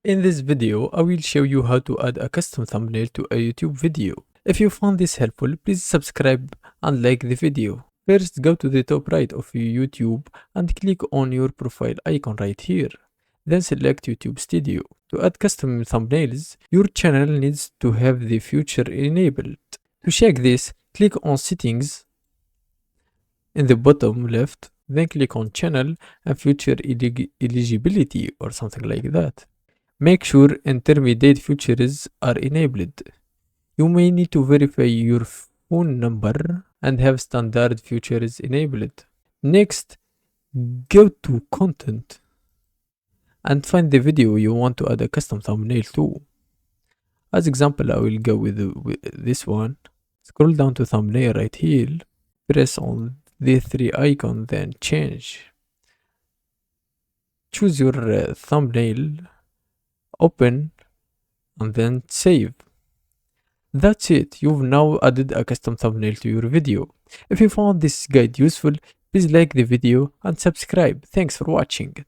In this video, I will show you how to add a custom thumbnail to a YouTube video. If you found this helpful, please subscribe and like the video. First, go to the top right of your YouTube and click on your profile icon right here. Then select YouTube Studio. To add custom thumbnails, your channel needs to have the feature enabled. To check this, click on Settings in the bottom left, then click on Channel and Feature Eligibility or something like that. Make sure intermediate features are enabled. You may need to verify your phone number and have standard features enabled. Next, go to Content and find the video you want to add a custom thumbnail to. As example, I will go with this one. Scroll down to thumbnail right here, press on the three icons, then change. Choose your thumbnail, open, and then save. That's it, you've now added a custom thumbnail to your video. If you found this guide useful, please like the video and subscribe. Thanks for watching.